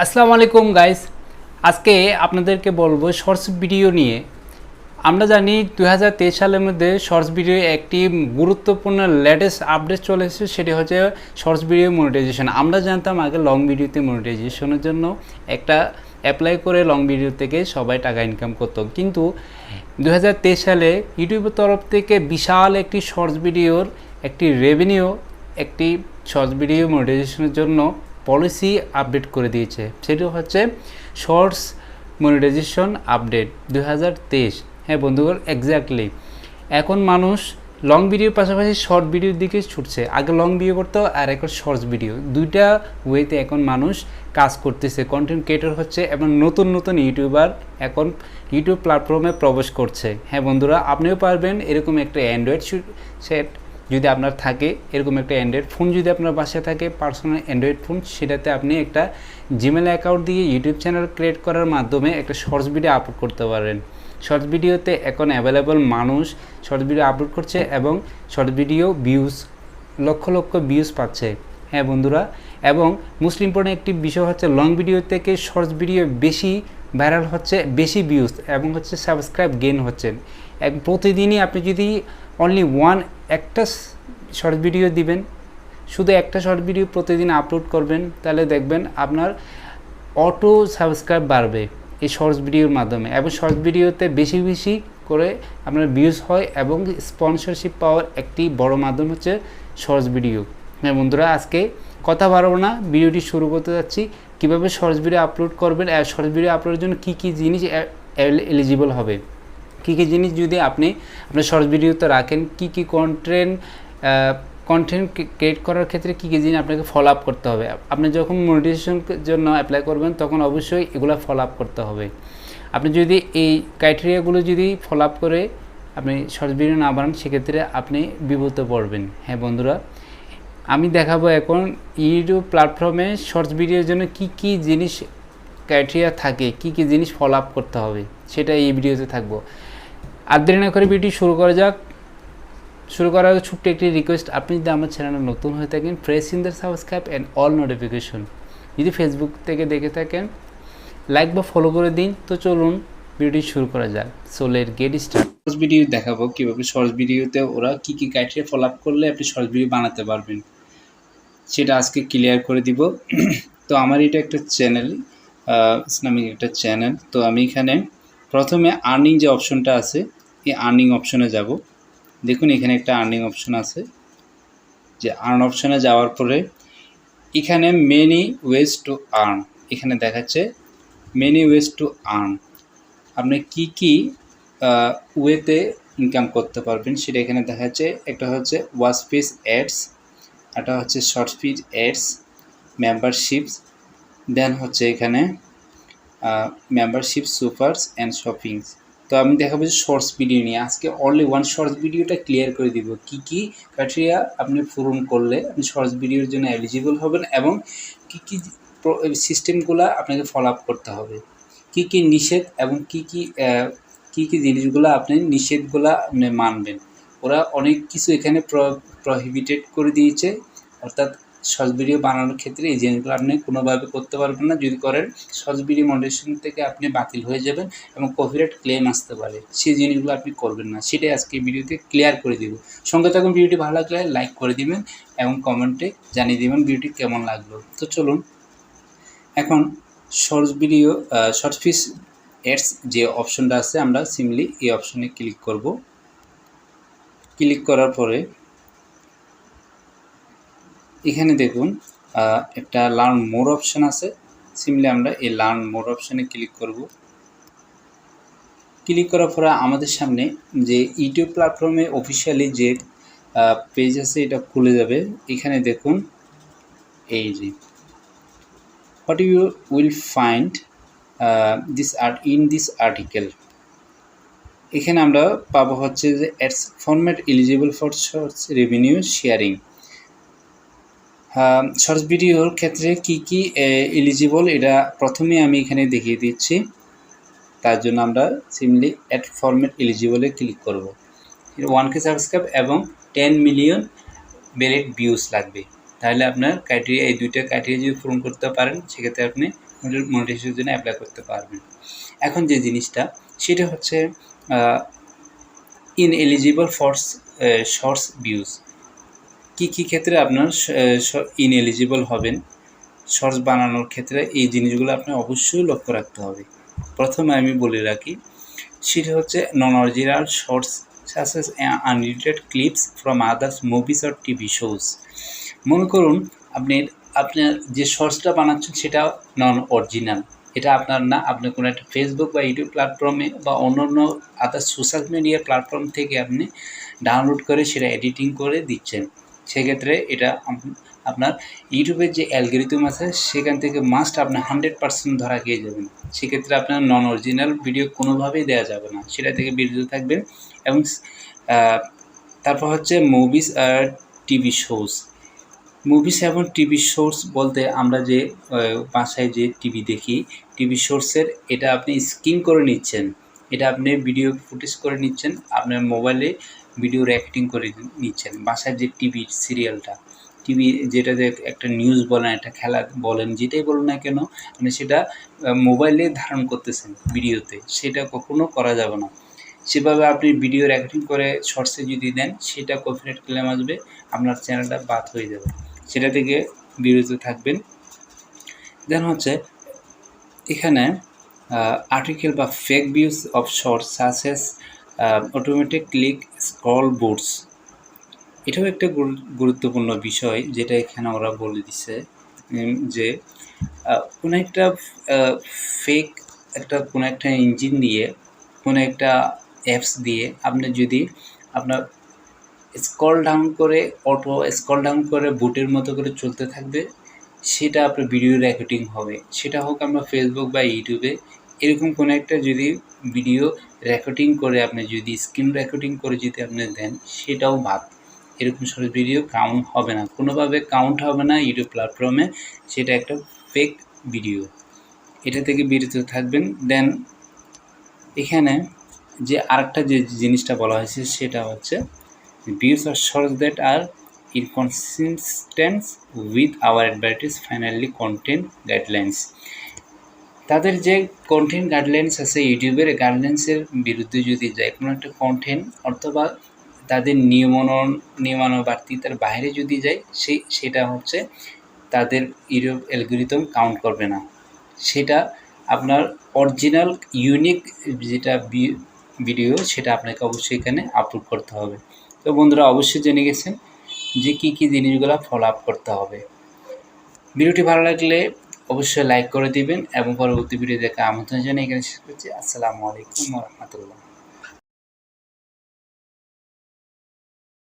আসসালামু আলাইকুম গাইস, আজকে আপনাদেরকে বলবো শর্টস ভিডিও নিয়ে। আমরা জানি 2023 সালের মধ্যে শর্টস ভিডিও একটি গুরুত্বপূর্ণ লেটেস্ট আপডেট চলে এসেছে, সেটি হচ্ছে শর্টস ভিডিও মনিটাইজেশন। আমরা জানতাম আগে লং ভিডিওতে মনিটাইজেশনের জন্য একটা অ্যাপ্লাই করে লং ভিডিও থেকে সবাই টাকা ইনকাম করতো, কিন্তু 2023 সালে ইউটিউবের তরফ থেকে বিশাল একটি শর্টস ভিডিওর একটি রেভিনিউ, একটি শর্টস ভিডিও মনিটাইজেশনের জন্য পলিসি আপডেট করে দিয়েছে। সেটি হচ্ছে শর্টস মনিটাইজেশন আপডেট 2023। হ্যাঁ বন্ধুগণ, এক্স্যাক্টলি এখন মানুষ লং ভিডিওর পাশাপাশি শর্ট ভিডিওর দিকে ছুটছে। আগে লং ভিডিও করতো আর এখন শর্টস ভিডিও, দুইটা ওয়েতে এখন মানুষ কাজ করতেছে, কন্টেন্ট ক্রিয়েটর হচ্ছে এবং নতুন নতুন ইউটিউবার এখন ইউটিউব প্ল্যাটফর্মে প্রবেশ করছে। হ্যাঁ বন্ধুরা, আপনিও পারবেন। এরকম একটা অ্যান্ড্রয়েড সেট যদি আপনার থাকে, এরকম একটা অ্যান্ড্রয়েড ফোন যদি আপনার বাসায় থাকে, পার্সোনাল অ্যান্ড্রয়েড ফোন, সেটাতে আপনি একটা জিমেল অ্যাকাউন্ট দিয়ে ইউটিউব চ্যানেল ক্রিয়েট করার মাধ্যমে একটা শর্টস ভিডিও আপলোড করতে পারেন। শর্টস ভিডিওতে এখন অ্যাভেলেবল মানুষ শর্টস ভিডিও আপলোড করছে এবং shorts video views lakh lakh views পাচ্ছে। হ্যাঁ বন্ধুরা, এবং মোস্ট ইম্পর্টেন্ট একটি বিষয় হচ্ছে লং ভিডিও থেকে শর্টস ভিডিও বেশি ভাইরাল হচ্ছে, বেশি ভিউজ এবং হচ্ছে সাবস্ক্রাইব গেইন হচ্ছে। প্রতিদিনই আপনি যদি অনলি একটা শর্ট ভিডিও দিবেন, শুধু একটা শর্ট ভিডিও প্রতিদিন আপলোড করবেন, তাহলে দেখবেন আপনার অটো সাবস্ক্রাইব বাড়বে এই শর্টস ভিডিওর মাধ্যমে, এবং শর্টস ভিডিওতে বেশি বেশি করে আপনার ভিউজ হয় এবং স্পন্সরশিপ পাওয়ার একটি বড় মাধ্যম হচ্ছে শর্টস ভিডিও। হ্যাঁ বন্ধুরা, আজকে কথা বাড়াবো না, ভিডিওটি শুরু করতে যাচ্ছি। কীভাবে শর্টস ভিডিও আপলোড করবেন আর শর্টস ভিডিও আপলোডের জন্য কী কী জিনিস এলিজিবল হবে, কী কী জিনিস যদি আপনি আপনার শর্টস ভিডিওতে রাখেন, কী কী কন্টেন্ট ক্রিয়েট করার ক্ষেত্রে কী কী জিনিস আপনাকে ফলো আপ করতে হবে। আপনি যখন মনিটাইজেশনের জন্য অ্যাপ্লাই করবেন তখন অবশ্যই এগুলো ফলো আপ করতে হবে। আপনি যদি এই ক্রাইটেরিয়াগুলো যদি ফলো আপ করে আপনি শর্টস ভিডিও না বানান, সেক্ষেত্রে আপনি বিপদে পড়বেন। হ্যাঁ বন্ধুরা, আমি দেখাবো এখন ইউটিউব প্ল্যাটফর্মে শর্টস ভিডিওর জন্য কী কী জিনিস ক্রাইটেরিয়া থাকে, কী কী জিনিস ফলো আপ করতে হবে, সেটা এই ভিডিওতে থাকবো। আর দেরি না করে ভিডিও শুরু করা যাক। শুরু করার আগে ছোট্ট একটি রিকোয়েস্ট, আপনি যদি আমার চ্যানেলে নতুন হয়ে থাকেন, press in the subscribe and all notification. যদি ফেসবুক থেকে দেখে থাকেন, লাইক বা ফলো করে দিন। তো চলুন ভিডিওটি শুরু করা যাক। So let's get start. Shorts video দেখাবো কীভাবে শর্টস ভিডিওতে ওরা কী কী ক্রাইটেরিয়া ফলো আপ করলে আপনি শর্টস ভিডিও বানাতে পারবেন, সেটা আজকে ক্লিয়ার করে দিব। তো আমার এটা একটা চ্যানেল, ইসলামিক একটা চ্যানেল। তো আমি এখানে প্রথমে আর্নিং যে অপশনটা আছে, এই আর্নিং অপশনে যাব। দেখুন এখানে একটা আর্নিং অপশন আছে, যে আর্ন অপশনে যাওয়ার পরে এখানে মেনি ওয়েজ টু আর্ন, এখানে দেখাচ্ছে মেনি ওয়েজ টু আর্ন। আপনি কি কি ওয়েতে ইনকাম করতে পারবেন সেটা এখানে দেখাচ্ছে। একটা হচ্ছে ওয়াচ পেজ অ্যাডস, একটা হচ্ছে শর্ট পেজ অ্যাডস, মেম্বারশিপস, দেন হচ্ছে এখানে মেম্বারশিপ, সুপারস অ্যান্ড শপিংস। তো আমি দেখাবো যে শর্টস ভিডিও নিয়ে আজকে অনলি ওয়ান শর্টস ভিডিওটা ক্লিয়ার করে দিব, কী কী ক্রাইটেরিয়া আপনি পূরণ করলে আপনি শর্টস ভিডিওর জন্য এলিজিবল হবেন এবং কী কী সিস্টেমগুলো আপনাকে ফলো আপ করতে হবে, কী কী নিষেধ এবং কী কী জিনিসগুলো আপনি নিষেধগুলো আপনি মানবেন। ওরা অনেক কিছু এখানে প্রহিবিটেড করে দিয়েছে, অর্থাৎ শর্টস ভিডিও বানানোর ক্ষেত্রে এই জিনিসগুলো আপনি কোনোভাবে করতে পারবেন না। যদি করেন শর্টস ভিডিও মনিটাইজেশন থেকে আপনি বাতিল হয়ে যাবেন এবং কপিরাইট ক্লেম আসতে পারে। সেই জিনিসগুলো আপনি করবেন না, সেটাই আজকে ভিডিওতে ক্লিয়ার করে দিব। সঙ্গে থাকুন, ভিডিওটি ভালো লাগলে লাইক করে দিবেন এবং কমেন্টে জানিয়ে দিবেন ভিডিওটি কেমন লাগলো। তো চলুন এখন shorts video short piece ads যে অপশনটা আছে, আমরা সিম্পলি এই অপশনে ক্লিক করব। ক্লিক করার পরে এখানে দেখুন একটা লার্ন মোর অপশন আছে। সিম্পলি আমরা এই লার্ন মোর অপশনে ক্লিক করব। ক্লিক করার পরে আমাদের সামনে যে ইউটিউব প্ল্যাটফর্মে অফিসিয়ালি যে পেজ আছে এটা খুলে যাবে। এখানে দেখুন এই যে what you will find this article, এখানে আমরা পাবো হচ্ছে যে ads format eligible for shorts revenue sharing. Shorts ভিডিওর ক্ষেত্রে কি কি এলিজিবল এটা প্রথমে আমি এখানে দেখিয়ে দিচ্ছি। তার জন্য আমরা সিম্পলি অ্যাড ফরম্যাট এলিজিবলে ক্লিক করব। 1K সাবস্ক্রাইব এবং 10 মিলিয়ন ভ্যালিড ভিউজ লাগবে। তাহলে আপনার ক্রাইটেরিয়া, এই দুইটা ক্রাইটেরিয়া যদি পূরণ করতে পারেন সেক্ষেত্রে আপনি মনিটাইজেশনের জন্য অ্যাপ্লাই করতে পারবেন। এখন যে জিনিসটা সেটা হচ্ছে ইনএলিজিবল ফর শর্টস ভিউজ। কী কী ক্ষেত্রে আপনার ইনএলিজিবল হবেন শর্টস বানানোর ক্ষেত্রে, এই জিনিসগুলো আপনি অবশ্যই লক্ষ্য রাখতে হবে। প্রথমে আমি বলে রাখি, সেটা হচ্ছে non original shorts such as unrelated clips from others movies or TV shows. মনে করুন আপনার যে শর্টসটা বানাচ্ছেন সেটা নন অরিজিনাল, এটা আপনার না, আপনি কোনো একটা ফেসবুক বা ইউটিউব প্ল্যাটফর্মে বা অন্যান্য আদার সোশ্যাল মিডিয়া প্ল্যাটফর্ম থেকে আপনি ডাউনলোড করে সেটা এডিটিং করে দিচ্ছেন। সেক্ষেত্রে এটা আপনার ইউটিউবের যে অ্যালগরিদম আছে সেখান থেকে মাস্ট আপনি 100% ধরা খেয়ে যাবেন। সেক্ষেত্রে আপনার নন অরিজিনাল ভিডিও কোনোভাবেই দেওয়া যাবে না, সেটা থেকে বিরত থাকবেন। এবং তারপর হচ্ছে মুভিস আর টিভি শোজ। মুভিস এবং টিভি শোজ বলতে আমরা যে বাসায় যে টিভি দেখি, টিভি শোজের এটা আপনি স্ক্রিন করে নিচ্ছেন, এটা আপনি ভিডিও ফুটেজ করে নিচ্ছেন, আপনার মোবাইলে ভিডিও রেকর্ডিং করে নিচ্ছেন। বাসায় যে টিভি সিরিয়ালটা, টিভি যেটাতে একটা নিউজ বলেন, একটা খেলা বলেন, যেটাই বলুন না কেন, মানে সেটা মোবাইলে ধারণ করতেছেন ভিডিওতে, সেটা কখনো করা যাবে না। সেভাবে আপনি ভিডিও রেকর্ডিং করে শর্টসে যদি দেন সেটা কপিরাইট ক্লেম আসবে, আপনার চ্যানেলটা বাদ হয়ে যাবে, সেটা থেকে বিরত থাকবেন। দেন হচ্ছে এখানে আর্টিকেল বা fake views of swords such as automatic click scroll boards, এটাও একটা গুরুত্বপূর্ণ বিষয় যেটা এখানে ওরা বলে দিছে যে কোনো একটা ফেক কোনো একটা ইঞ্জিন দিয়ে, কোনো একটা অ্যাপস দিয়ে আপনি যদি আপনার স্ক্রল ডাউন করে বুটের মতো করে চলতে থাকবে, সেটা আপনার ভিডিও রেকর্ডিং হবে। সেটা হোক আমরা ফেসবুক বা ইউটিউবে এরকম কোনো একটা যদি ভিডিও রেকর্ডিং করে আপনি যদি স্ক্রিন রেকর্ডিং করে যদি আপনি দেন, সেটাও বাদ। এরকম শর্ট ভিডিও কাউন্ট হবে না, কোনোভাবে কাউন্ট হবে না ইউটিউব প্ল্যাটফর্মে, সেটা একটা ফেক ভিডিও, এটা থেকে বিরত থাকবেন। দেন এখানে যে আরেকটা যে জিনিসটা বলা হয়েছে সেটা হচ্ছে views or shorts that are inconsistent with our advertised finally content guidelines। তাদের যে কন্টেন্ট গাইডলাইন্স আছে ইউটিউবের গাইডলাইন্সের বিরুদ্ধে যদি যায় কোনো একটা কন্টেন্ট, অথবা তাদের নিয়মানুবর্তিতার বাইরে যদি যায়, সেটা হচ্ছে তাদের ইউটিউব অ্যালগরিদম কাউন্ট করবে না। সেটা আপনার অরিজিনাল ইউনিক যেটা ভিডিও সেটা আপনাকে অবশ্যই এখানে আপলোড করতে হবে। তো বন্ধুরা অবশ্যই জেনে গেছেন যে কী কী জিনিসগুলো ফলো আপ করতে হবে। ভিডিওটি ভালো লাগলে অবশ্যই লাইক করে দিবেন এবং পরবর্তী ভিডিও দেখার আমন্ত্রণ জানিয়ে এখানে শেষ করছি। আসসালামু আলাইকুম ওয়া রাহমাতুল্লাহ।